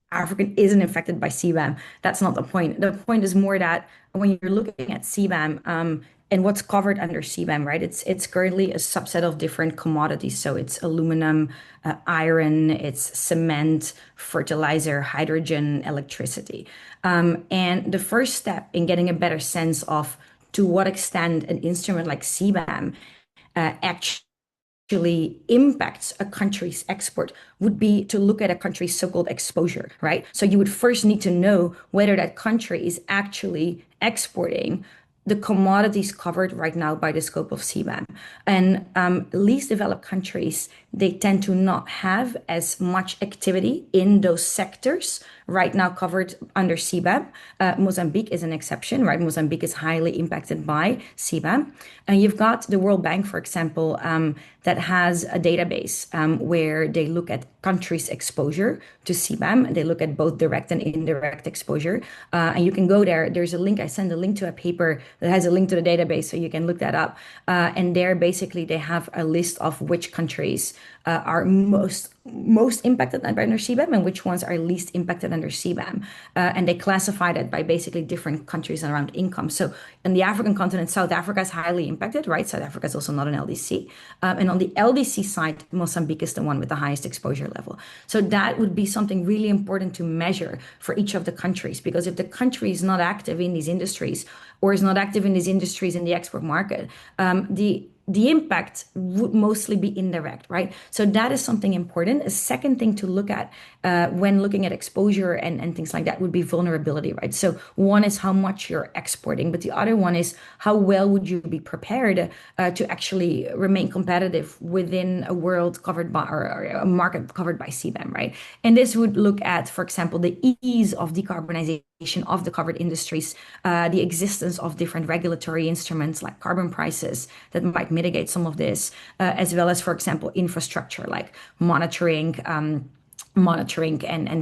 Africa isn't affected by CBAM. That's not the point. The point is more that when you're looking at CBAM and what's covered under CBAM, right? It's currently a subset of different commodities. So it's aluminum, iron, it's cement, fertilizer, hydrogen, electricity. And the first step in getting a better sense of to what extent an instrument like CBAM actually impacts a country's export would be to look at a country's so-called exposure, right? So you would first need to know whether that country is actually exporting the commodities covered right now by the scope of CBAM. And least developed countries, they tend to not have as much activity in those sectors right now covered under CBAM. Mozambique is an exception, right? Mozambique is highly impacted by CBAM. And you've got the World Bank, for example, that has a database where they look at countries' exposure to CBAM. They look at both direct and indirect exposure. And you can go there. There's a link. I send a link to a paper that has a link to the database, so you can look that up. And there, basically, they have a list of which countries are most impacted under CBAM and which ones are least impacted under CBAM, and they classified it by basically different countries around income. So in the African continent, South Africa is highly impacted, right? South Africa is also not an LDC. And on the LDC side, Mozambique is the one with the highest exposure level. So that would be something really important to measure for each of the countries, because if the country is not active in these industries or is not active in these industries in the export market, the impact would mostly be indirect, right? So that is something important. A second thing to look at when looking at exposure and things like that would be vulnerability, right? So one is how much you're exporting, but the other one is how well would you be prepared to actually remain competitive within a world covered by, or a market covered by CBAM, right? And this would look at, for example, the ease of decarbonization of the covered industries, the existence of different regulatory instruments like carbon prices that might mitigate some of this, as well as, for example, infrastructure like monitoring and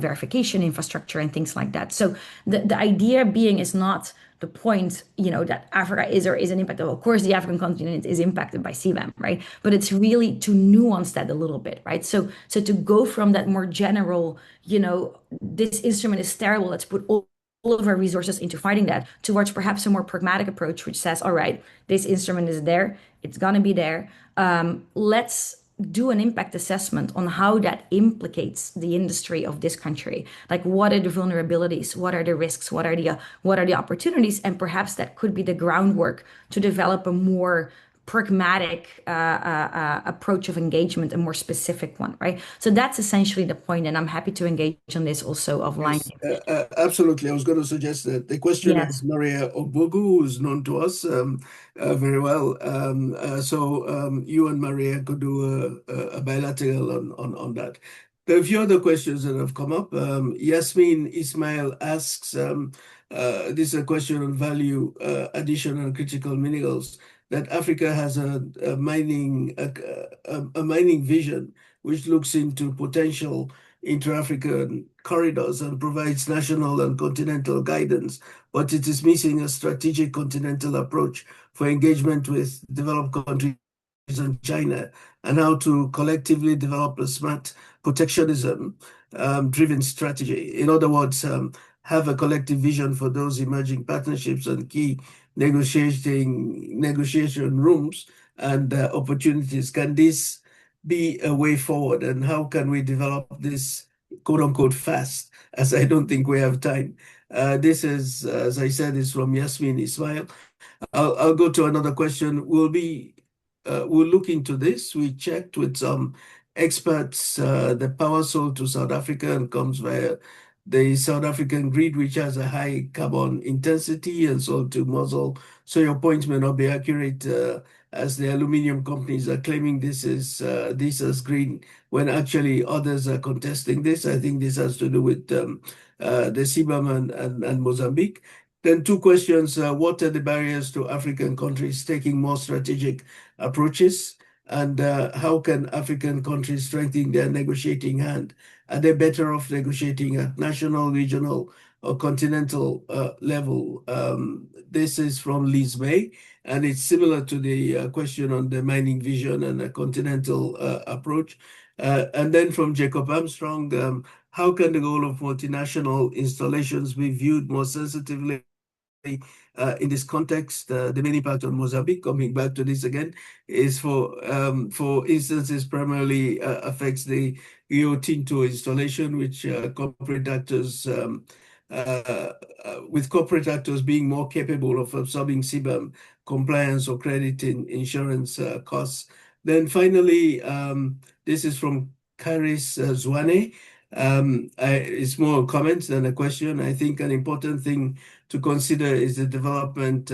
verification infrastructure and things like that. So the idea being is not the point, that Africa is or isn't impacted. Of course, the African continent is impacted by CBAM, right? But it's really to nuance that a little bit, right? So to go from that more general, this instrument is terrible, let's put all of our resources into fighting that, towards perhaps a more pragmatic approach, which says, all right, this instrument is there, it's gonna be there. Let's do an impact assessment on how that implicates the industry of this country. Like, what are the vulnerabilities? What are the risks? What are the opportunities? And perhaps that could be the groundwork to develop a more pragmatic approach of engagement, a more specific one, right? So that's essentially the point, and I'm happy to engage on this also offline. Yes, absolutely. I was going to suggest that the question Yes. is Maria Ogbogu, who is known to us very well. So you and Maria could do a bilateral on that. There are a few other questions that have come up. Yasmin Ismail asks, this is a question on value addition and critical minerals, that Africa has a mining vision which looks into potential intra-African corridors and provides national and continental guidance, but it is missing a strategic continental approach for engagement with developed countries and China, and how to collectively develop a smart protectionism driven strategy. In other words, have a collective vision for those emerging partnerships and key negotiation rooms and opportunities. Can this be a way forward, and how can we develop this quote unquote fast, as I don't think we have time? This is, as I said, is from Yasmin Ismail. I'll go to another question. We'll look into this. We checked with some experts. The power sold to South Africa and comes via the South African grid, which has a high carbon intensity, and sold to Mosul. So your point may not be accurate, as the aluminium companies are claiming this as green, when actually others are contesting this. I think this has to do with the CBAM and Mozambique. Then two questions. What are the barriers to African countries taking more strategic approaches? And how can African countries strengthen their negotiating hand? Are they better off negotiating at national, regional, or continental level? This is from Liz May, and it's similar to the question on the mining vision and a continental approach. And then from Jacob Armstrong, how can the goal of multinational installations be viewed more sensitively in this context? The main impact on Mozambique, coming back to this again, is for instance, is primarily affects the Rio Tinto installation, which corporate actors with corporate actors being more capable of absorbing CBAM compliance or credit insurance costs. Then finally, this is from Karis Zwane. It's more a comment than a question. I think an important thing to consider is the development,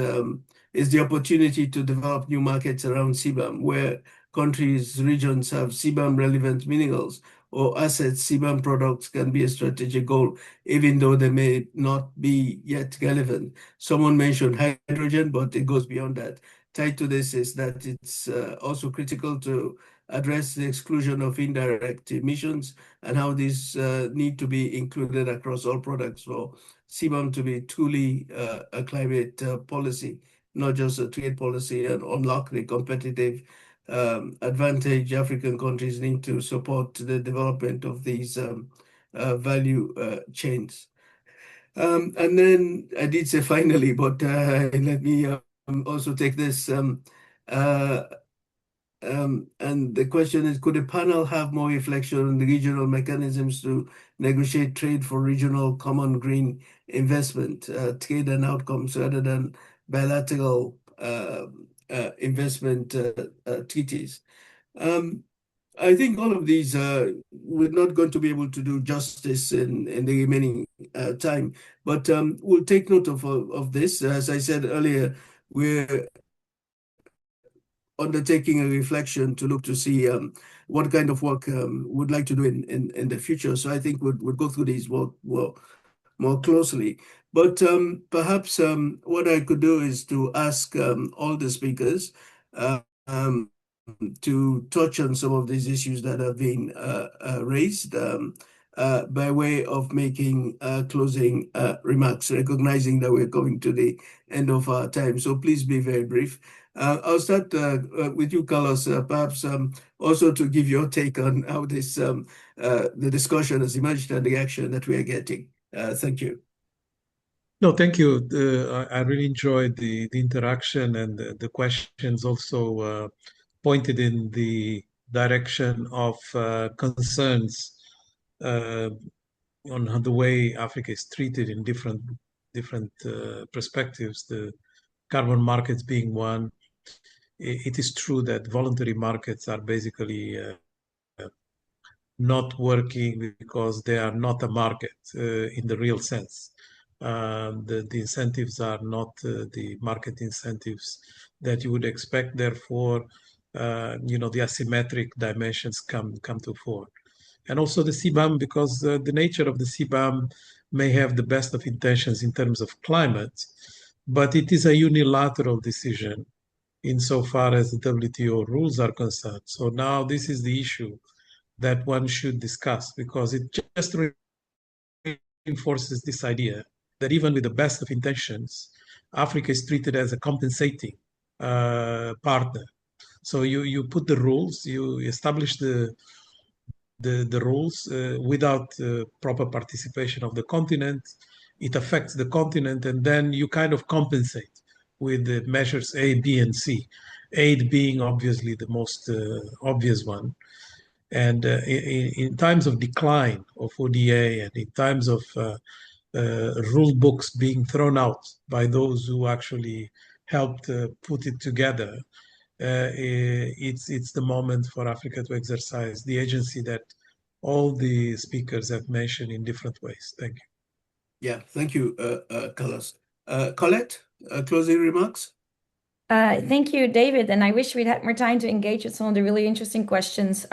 is the opportunity to develop new markets around CBAM, where countries, regions have CBAM relevant minerals or assets. CBAM products can be a strategic goal, even though they may not be yet relevant. Someone mentioned hydrogen, but it goes beyond that. Tied to this is that it's also critical to address the exclusion of indirect emissions and how these need to be included across all products for CBAM to be truly a climate policy, not just a trade policy, and unlock the competitive advantage African countries need to support the development of these value chains. And then I did say finally, but let me also take this. And the question is, could a panel have more reflection on the regional mechanisms to negotiate trade for regional common green investment, trade and outcomes rather than bilateral investment treaties? I think all of these we're not going to be able to do justice in the remaining time, but we'll take note of this. As I said earlier, we're undertaking a reflection to look to see what kind of work we'd like to do in the future. So I think we'll go through these more closely. But perhaps what I could do is to ask all the speakers um, to touch on some of these issues that have been raised by way of making closing remarks, recognizing that we're coming to the end of our time. So please be very brief. I'll start with you, Carlos, perhaps also to give your take on how this the discussion has emerged and the action that we are getting. Thank you. No, thank you. I really enjoyed the interaction, and the questions also pointed in the direction of concerns on how the way Africa is treated in different perspectives. The carbon markets being one. It is true that voluntary markets are basically not working because they are not a market in the real sense. The incentives are not the market incentives that you would expect. Therefore, the asymmetric dimensions come to fore. And also the CBAM, because the nature of the CBAM may have the best of intentions in terms of climate, but it is a unilateral decision insofar as the WTO rules are concerned. So now this is the issue that one should discuss, because it just reinforces this idea that even with the best of intentions, Africa is treated as a compensating partner. So you put the rules, you establish the rules without proper participation of the continent. It affects the continent, and then you kind of compensate with the measures A, B, and C. Aid being obviously the most obvious one. And in times of decline of ODA and in times of rule books being thrown out by those who actually helped put it together, it's the moment for Africa to exercise the agency that all the speakers have mentioned in different ways. Thank you. Yeah, thank you, Carlos. Colette, closing remarks? Thank you, David. And I wish we'd had more time to engage with some of the really interesting questions.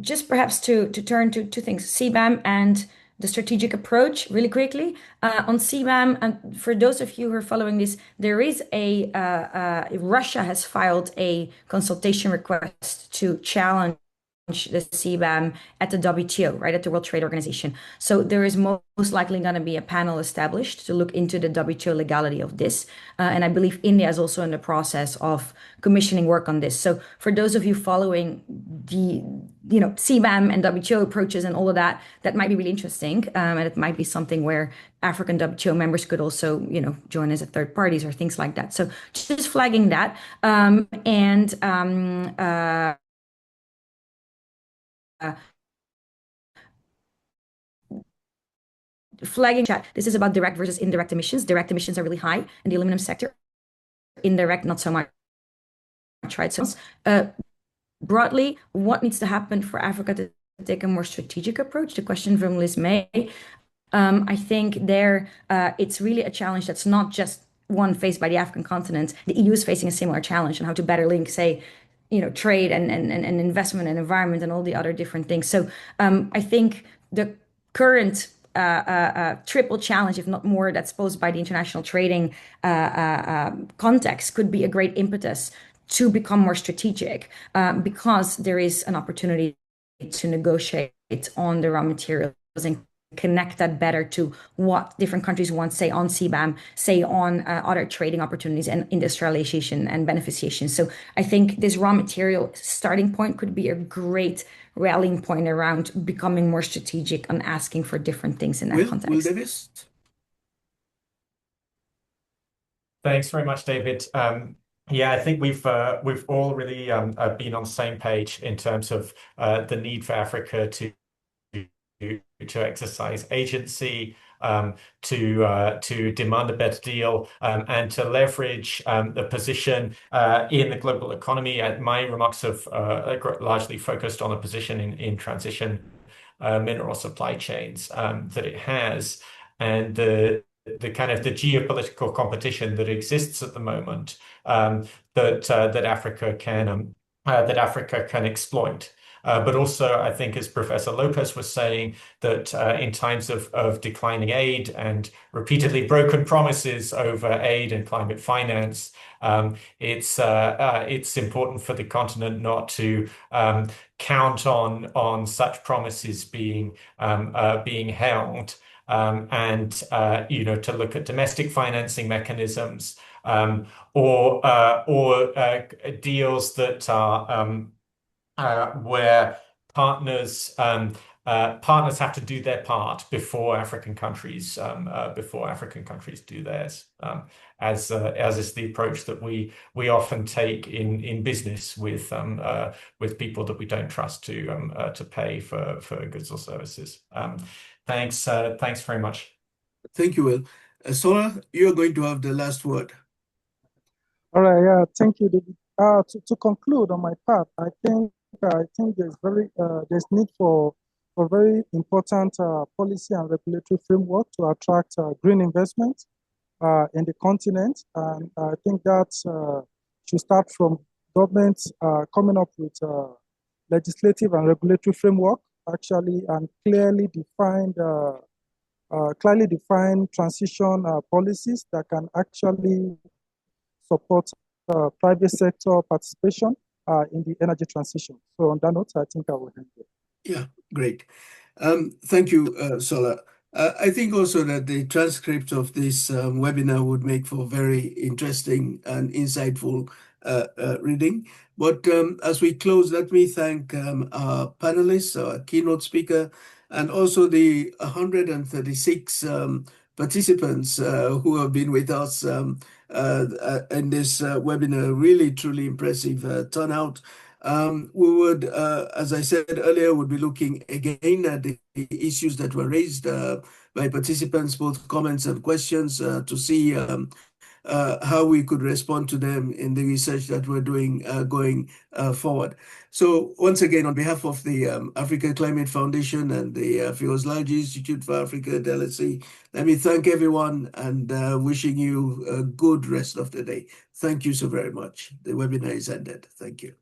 Just perhaps to turn to two things, CBAM and the strategic approach really quickly. On CBAM, and for those of you who are following this, there is Russia has filed a consultation request to challenge the CBAM at the WTO, right, at the World Trade Organization. So there is most likely going to be a panel established to look into the WTO legality of this. And I believe India is also in the process of commissioning work on this. So for those of you following the CBAM and WTO approaches and all of that, that might be really interesting. And it might be something where African WTO members could also, join as a third parties or things like that. So just flagging that. Flagging chat. This is about direct versus indirect emissions. Direct emissions are really high in the aluminum sector. Indirect, not so much. Right. So, broadly, what needs to happen for Africa to take a more strategic approach? The question from Liz May. I think it's really a challenge that's not just one faced by the African continent. The EU is facing a similar challenge on how to better link, say, trade and investment and environment and all the other different things. So I think the current triple challenge, if not more, that's posed by the international trading context could be a great impetus to become more strategic because there is an opportunity to negotiate on the raw materials and connect that better to what different countries want, say on CBAM, say on other trading opportunities and industrialization and beneficiation. So I think this raw material starting point could be a great rallying point around becoming more strategic and asking for different things in that context. Will Davis? Thanks very much, David. Yeah, I think we've all really been on the same page in terms of the need for Africa to exercise agency, to demand a better deal, and to leverage the position in the global economy. My remarks have largely focused on a position in transition mineral supply chains that it has, and the kind of the geopolitical competition that exists at the moment that Africa can exploit. But also, I think, as Professor Lopez was saying, that in times of declining aid and repeatedly broken promises over aid and climate finance, it's important for the continent not to count on such promises being held. And to look at domestic financing mechanisms or deals that are where partners have to do their part before African countries do theirs, as is the approach that we often take in business with people that we don't trust to pay for goods or services. Thanks very much. Thank you, Will. Sola, you're going to have the last word. All right, yeah, thank you, David. To conclude on my part, I think there's need for very important policy and regulatory framework to attract green investment in the continent, and I think that should start from governments coming up with legislative and regulatory framework actually, and clearly defined transition policies that can actually support private sector participation in the energy transition. So on that note, I think I will end there. Yeah, great. Thank you, Sola. I think also that the transcript of this webinar would make for very interesting and insightful reading. But as we close, let me thank our panelists, our keynote speaker, and also the 136 participants who have been with us in this webinar. Really, truly impressive turnout. We would, as I said earlier, would be looking again at the issues that were raised by participants, both comments and questions, to see how we could respond to them in the research that we're doing going forward. So once again, on behalf of the Africa Climate Foundation and the Firoz Lalji Institute for Africa, LSE, let me thank everyone and wishing you a good rest of the day. Thank you so very much. The webinar is ended. Thank you.